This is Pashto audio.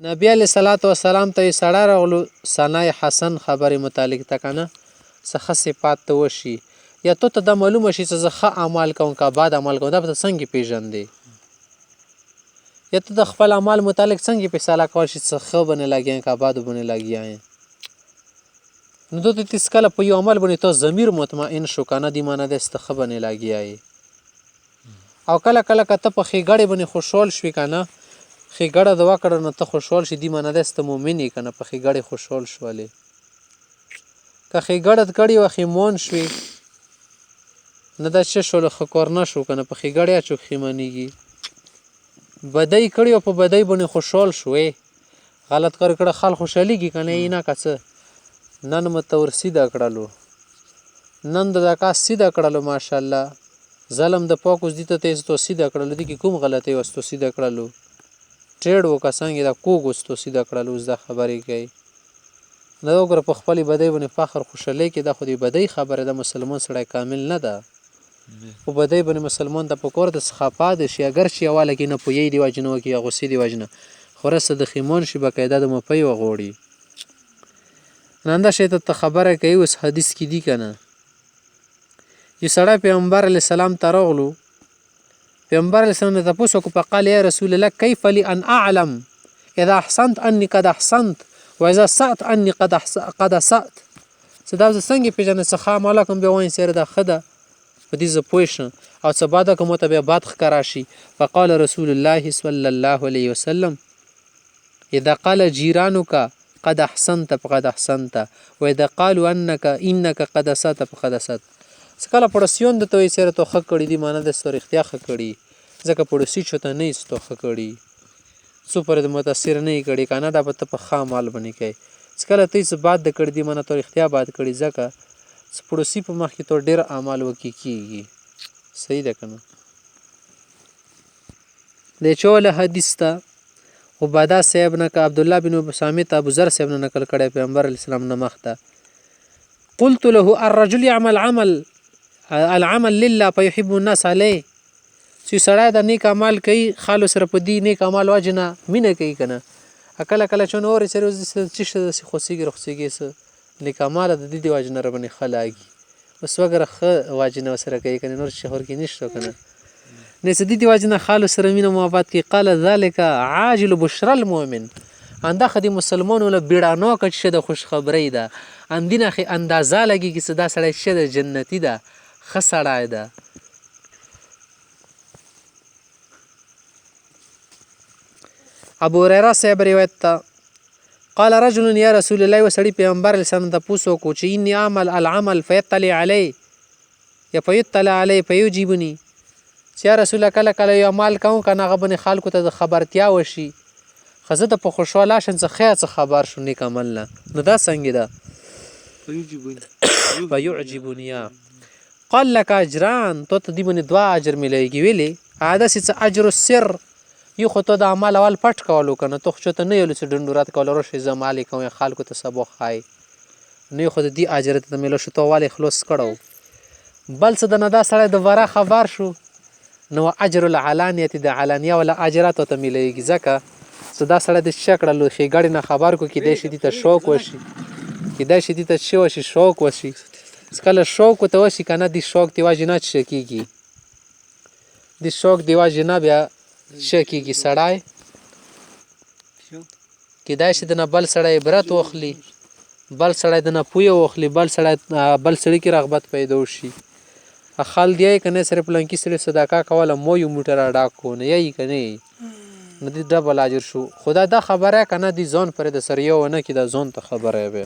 نبی علیه صلوات و سلام ته یې سړی راغلو ثنای حسن خبرې متعلق ته که نه څه ښه صفات ته وشي یا تو ته دا معلومه شي چې زه ښه اعمال کوم که بد عمل کوم دا به ته څنګه پېژندې یا ته د خپل اعمال متعلق څنګه فیصله کولی شي څه ښه باندې لګیا که بد باندې لګیا یې نو تو ته هېڅ کله په یو عمل باندې تو ضمیر مطمئن شو که نه دې معنی دی چې ته ښه باندې لګیا یې او کله کله که ته په ښېګړې باندې خوشحال شوې که نه ښېګړه د وکړه نو ته خوشحال شي دې معنی دی چې ته مؤمن یې که نه په ښېګړې خوشحال شولې که ښېګړه دې کړې وه ښېمان شوې نه دا څه شول ښه کار نه شو که نه په ښېګړې هر څوک ښېمانېږي بدۍ کړې وه په بدۍ باندې خوشحال شوې غلط کار کړه خلک خوشحالېږي که نه یې نه که څه نن مو ته ور سیده کړلو نن د دا کاس سیده کړلو ماشاءالله ظلم د پاک اوس دي ته ته تو سیده کړلو دي کې کوم غلطۍ اوس تو سیده کړلو ټریډ وکړه څنګه دا کوږ اوس تو سیده کړلو اوس دا خبرې کوي نه وګوره په خپلې بدۍ باندې فخر خوشحالۍ کې دا خو د بدۍ خبره ده مسلمان سړی کامل نه ده په بدۍ باندې مسلمان ته پکار ده څه خفه دی شي اګر چې اوله کې نه پوهیږي د وجې نه وکړي یا غصې د وجې نه خو وروسته د ښېمان شي باقاعده د مپۍ وغواړي همدا شی ته خبره کوي اوس حدیث کې دي که نه یو سړی پیغمبر علیه السلام ته راغلو پیغمبر علیه السلام نه تپوس وکړو فقال یا رسول الله کیف لی ان اعلم اذا احسنت انی قد احسنت واذا اسأت انی قد اسأت څه دا زه څنګه پېژنم څه ښه عمله کوم بیا وایم سیاره دا ښه ده په دې زه پوه شم او څه بده کوم ورته بیا بد ښکاره شي فقال رسول الله صلی الله علیه وسلم اذا قال جیرانک قد احسنت فقد احسنت واذا قالوا انك قد اسأت فقد اسأت څه کله پړوسیون د ته وایي سیاره تو ښه کړي دي معنی د ستا رښتیا ښه کړي ځکه پړوسي چې ته نه یې څه تو ښه کړي څو پورې د متاثر نه یې کړي که نه دا به ته په ښه عمل باندې کوې څه کله ته یې څه بد د کړي دي معنی تو رښتیا بد کړي ځکه څه پړوسي په مخ کې تو ډېر اعمال وکړي کېږي صحیح ده که نه د چوله حدیث ته عباده صاحب نه که عبدالله بن صامت ابوذر صاحب نه نقل کړی پیغمبر علیه السلام نه مخته قلت له الرجل يعمل العمل لله فيحب الناس عليه چې سړی د نیک عمل کوي خالو سره په دې نیک عمل وجې نه مینه کوي که نه کله کله چې نورې سره چې شه داسې خوڅېږي رخصېږي څه نیک عمله د دې د وجې نه راباندې ښه لاګي بس وګوره ښه وجې نه ورسره کوي که نه نور شهر کې نشته که نه نه څه دې د وجې نه خالو سره مینه محبت کوي قال ذلک عاجل بشرى المؤمن اندا خو د مسلمانو له بیړاناکه چې د خوشخبرۍ ده اندینه خې اندازه لګېږي چې دا سړی چې د جنتي ده ښه سړی ده ابو هريره صاحب روایت ته قال رجل یا رسول الله و سړي پیغمبر علیه السلام ته پوښتنه وکړو چې اني اعمل العمل فیطلع علی یا فیطلع علی فیجیبني چې یا رسول الله کله کله یو عمل کوم که نه هغه باندې خلکو ته د خبرتیا وشي خو زه ته په خوشحاله شم څه خیر څه خبر شو نیک عمل نه نو دا څنګه ده فیعجبني قال لك اجران تو ته دې باندې دوه اجر میلیږي ویلې عادسې څه اجر السر یو خو ته د عمل اول پټ کولو که نه تو خو چېرته نه یولو چې ډنډورات کولو راشئ زه عمل یې کوم یا خلکو ته سبا ښایي نو یو خو د دې اجر ته میلو شو تو ولې خلاص کړو بل څه د نه دا سړی د ورا خبر شو نو اجر العلانیت د علانیه ولا اجرات ته میلیږي ځکه چې دا سړی د څه کړلو ښېګړې نه خبر کو کیدای شي دې ته شوق وشي کیدای شي دې ته څه وشي شوق وشي کله شوق ورته وشي که نه دې شوق د وجې نه څه کېږي د شوق د وجې نه بیا څه کېږي سړی کیدای شي د نه بل سړی عبرت واخلي بل سړی د نه پویه واخلي بل سړي کې رغبت پیدا وشي خل دی که نه سره پلانکي سړي صدقه کوله مو یو موټر ډاک کو نه یی که نه نو دې ډبل اجر شو خدا دا خبره که نه دې ځان پرې د سره یو ونه کړي دا ځان ته خبره وي